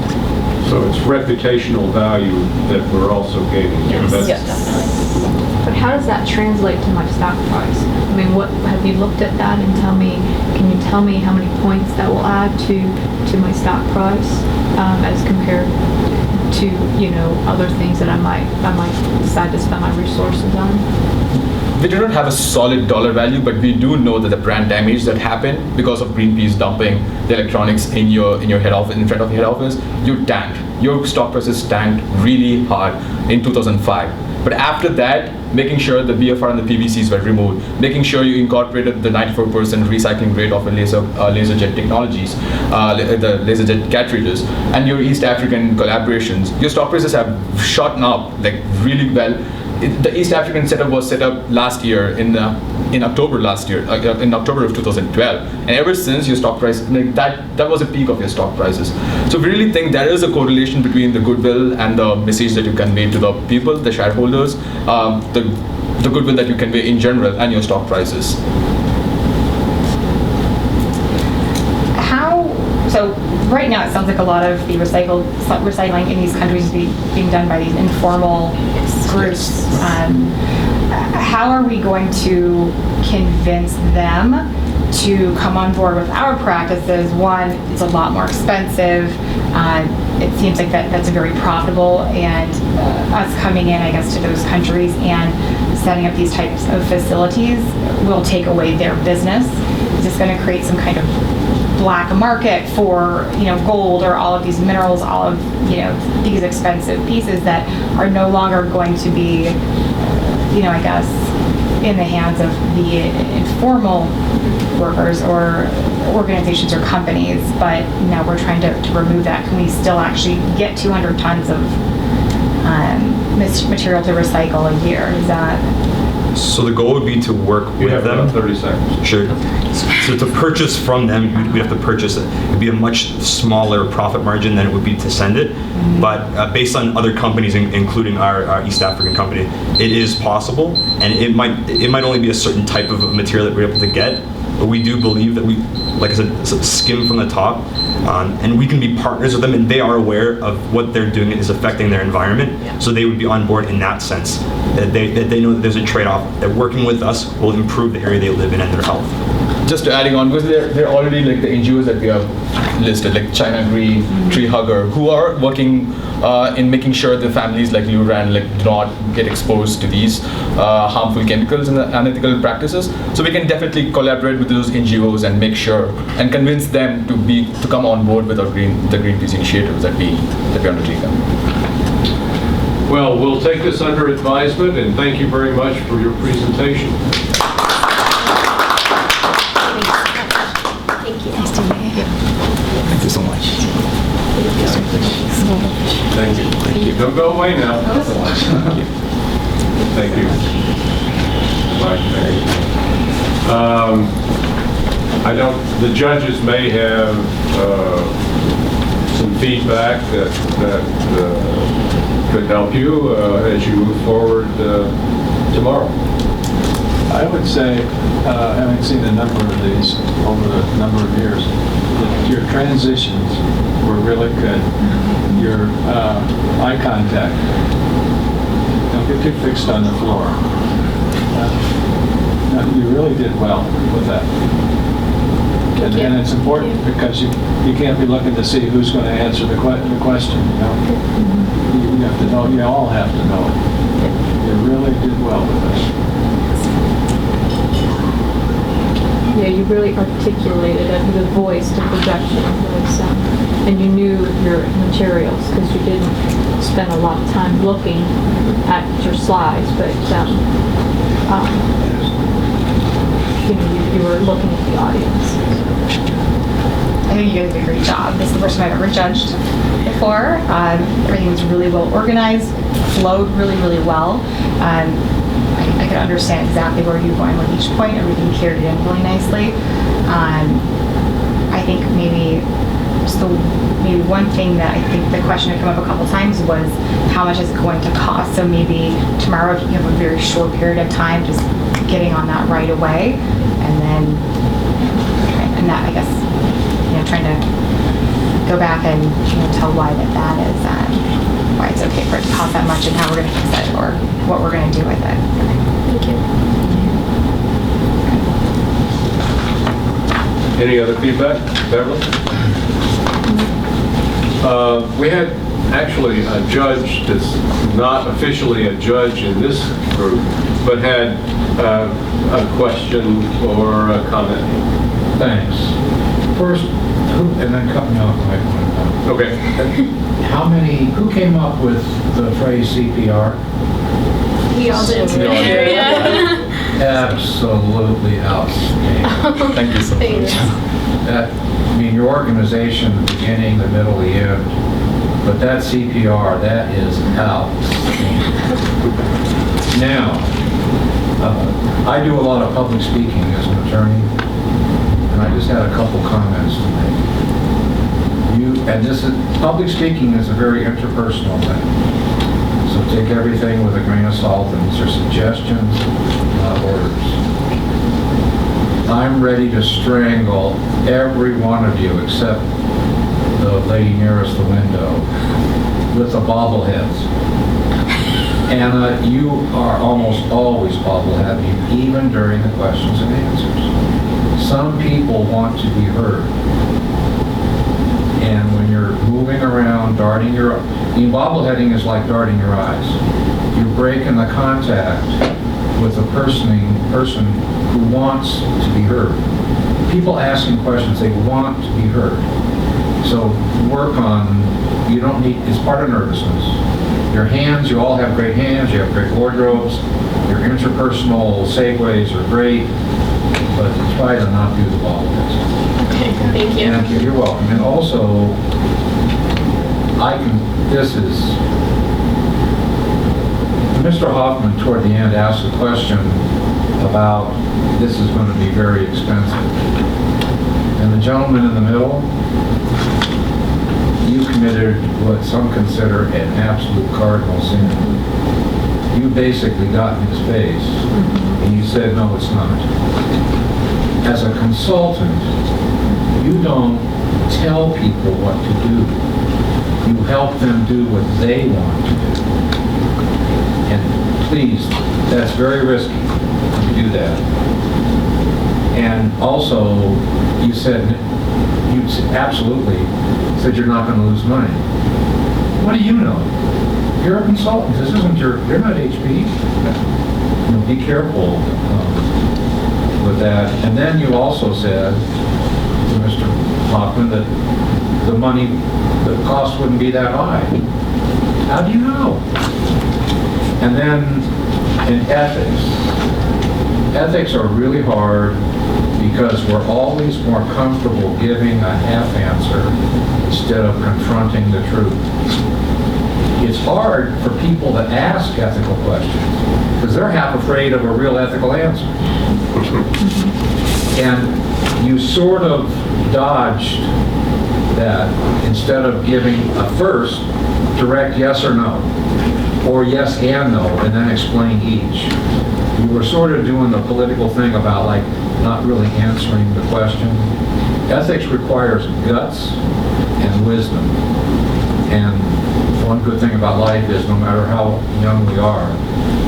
So it's reputational value that we're also gaining. Yes. But how does that translate to my stock price? I mean, what have you looked at that and can you tell me how many points that will add to my stock price as compared to other things that I might decide to spend my resources on? We do not have a solid dollar value, but we do know that the brand damage that happened because of Greenpeace dumping the electronics in your head office, in front of your head office, you tanked. Your stock prices tanked really hard in 2005. But after that, making sure the BFR and the PVCs were removed, making sure you incorporated the 94% recycling rate of the laser jet technologies, the laser jet cartridges, and your East African collaborations, your stock prices have shot up like really well. The East African setup was set up last year in October last year, in October of 2012, and ever since your stock price, that was a peak of your stock prices. So we really think there is a correlation between the goodwill and the message that you convey to the people, the shareholders, the goodwill that you convey in general, and your stock prices. So right now, it sounds like a lot of the recycling in these countries is being done by these informal groups. How are we going to convince them to come on board with our practices? One, it's a lot more expensive. It seems like that's very profitable, and us coming in, I guess, to those countries and setting up these types of facilities will take away their business. Is this going to create some kind of black market for gold or all of these minerals, all of these expensive pieces that are no longer going to be I guess in the hands of the informal workers or organizations or companies, but now we're trying to remove that. Can we still actually get 200 tons of material to recycle a year? Is that So the goal would be to work You with have them. about 30 seconds. Sure. So to purchase from them, we'd have to purchase it. It'd be a much smaller profit margin than it would be to send it. But based on other companies, including our East African company, it is possible, and it might only be a certain type of material that we're able to get. But we do believe that we, like I said, skim from the top, and we can be partners with them, and they are aware of what they're doing is affecting their environment, so they would be on board in that sense. That they know that there's a trade-off, that working with us will improve the area they live in and their health. Just adding on, because they're already like the NGOs that we have listed, like China Green, Tree Hugger, who are working in making sure the families like Lou Rand do not get exposed to these harmful chemicals and unethical practices. So we can definitely collaborate with those NGOs and make sure and convince them to come on board with the Greenpeace initiatives that we undertake. Well, we'll take this under advisement, and thank you very much for your presentation. Thank you. Thank you so much. Thank you. Thank you. Don't go away now. Thank you. Bye. The judges may have some feedback that could help you as you move forward tomorrow. I would say, having seen a number of these over the number of years, that your transitions were really good. Your eye contact, don't get too fixed on the floor. You really did well with that. And it's important because you can't be looking to see who's going to answer the question. You have to know. You all have to know it. You really did well with that. Yeah, you really articulated it with a voice and projection, and you knew your materials because you didn't spend a lot of time looking at your slides, but you were looking at the audience. I think you guys did a great job. This is the first time I've ever judged before. Everything was really well organized, flowed really, really well. I could understand exactly where you were going with each point. Everything carried in really nicely. I think maybe one thing that I think the question had come up a couple times was how much is it going to cost? So maybe tomorrow, if you have a very short period of time, just getting on that right away, and that, I guess, trying to go back and tell why that is, why it's okay for it to cost that much and how we're going to fix it or what we're going to do with it. Thank you. Any other feedback, Beverly? We had actually a judge that's not officially a judge in this group, but had a question or a comment. Thanks. First, and then cut me off my point. Okay. Who came up with the phrase CPR? We all did. Absolutely outstanding. Thank you so much. Your organization, the beginning, the middle, the end, but that CPR, that is outstanding. Now, I do a lot of public speaking as an attorney, and I just had a couple comments to make. Public speaking is a very interpersonal thing. So take everything with a grain of salt, and these are suggestions, not orders. I'm ready to strangle every one of you except the lady nearest the window with the bobbleheads. Anna, you are almost always bobbleheading, even during the questions and answers. Some people want to be heard. And when you're moving around, darting your... bobbleheading is like darting your eyes. You're breaking the contact with the person who wants to be heard. People asking questions, they want to be heard. So work on, you don't need, it's part of nervousness. Your hands, you all have great hands, you have great wardrobes, your interpersonal segues are great, but try to not do the bobbleheads. Okay, thank you. Thank you, you're welcome. And also, Mr. Hoffman, toward the end, asked a question about this is going to be very expensive. And the gentleman in the middle, you committed what some consider an absolute cardinal sin. You basically got in his face, and you said, no, it's not. As a consultant, you don't tell people what to do. You help them do what they want to do. And please, that's very risky to do that. And also, you absolutely said you're not going to lose money. What do you know? You're a consultant. This isn't you're not HP. Be careful with that. And then you also said to Mr. Hoffman that the cost wouldn't be that high. How do you know? And then in ethics are really hard because we're always more comfortable giving a half answer instead of confronting the truth. It's hard for people to ask ethical questions because they're half afraid of a real ethical answer. And you sort of dodged that instead of giving a first direct yes or no, or yes and no, and then explain each. You were sort of doing the political thing about like not really answering the question. Ethics requires guts and wisdom. And one good thing about life is no matter how young we are,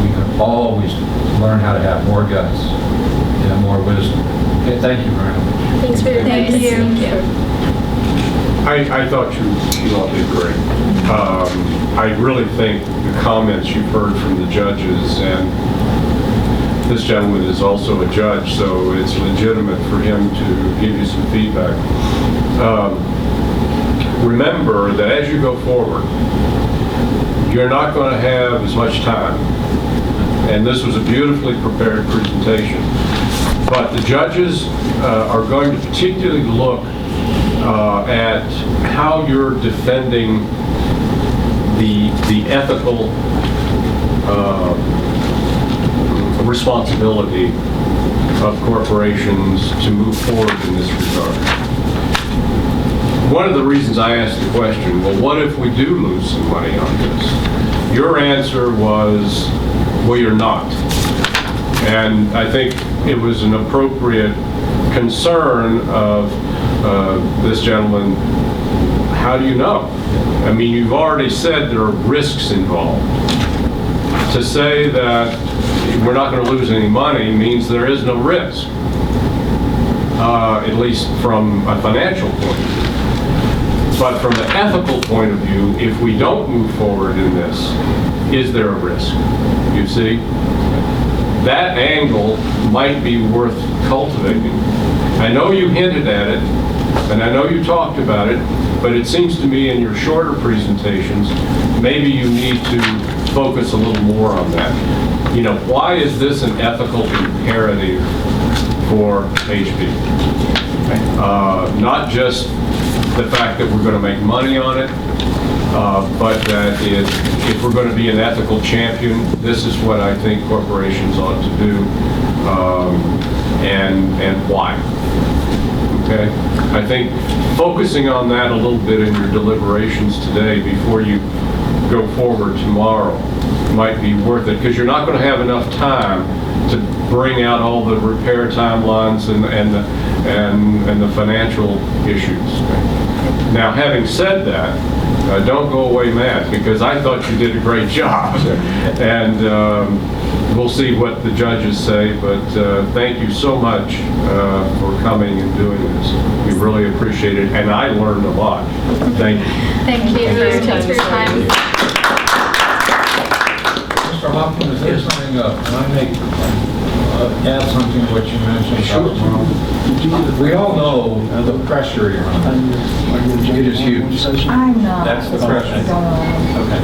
we can always learn how to have more guts and more wisdom. Okay, thank you very much. Thanks for your advice. Thank you. I thought you all did great. I really think the comments you've heard from the judges, and this gentleman is also a judge, so it's legitimate for him to give you some feedback. Remember that as you go forward, you're not going to have as much time. And this was a beautifully prepared presentation. But the judges are going to particularly look at how you're defending the ethical responsibility of corporations to move forward in this regard. One of the reasons I asked the question, well, what if we do lose some money on this? Your answer was, well, you're not. And I think it was an appropriate concern of this gentleman. How do you know? I mean, you've already said there are risks involved. To say that we're not going to lose any money means there is no risk, at least from a financial point of view. But from an ethical point of view, if we don't move forward in this, is there a risk? You see? That angle might be worth cultivating. I know you hinted at it, and I know you talked about it, but it seems to me in your shorter presentations, maybe you need to focus a little more on that. You know, why is this an ethical imperative for HP? Not just the fact that we're going to make money on it, but that if we're going to be an ethical champion, this is what I think corporations ought to do, and why. Okay? I think focusing on that a little bit in your deliberations today before you go forward tomorrow might be worth it, because you're not going to have enough time to bring out all the repair timelines and the financial issues. Now, having said that, don't go away mad, because I thought you did a great job. And we'll see what the judges say, but thank you so much for coming and doing this. We really appreciate it, and I learned a lot. Thank you. Thank you. Thanks for your time. Mr. Hoffman, is there something, can I add something to what you mentioned about tomorrow? We all know the pressure you're under. It is huge. I'm not. That's the pressure. I don't know. Okay.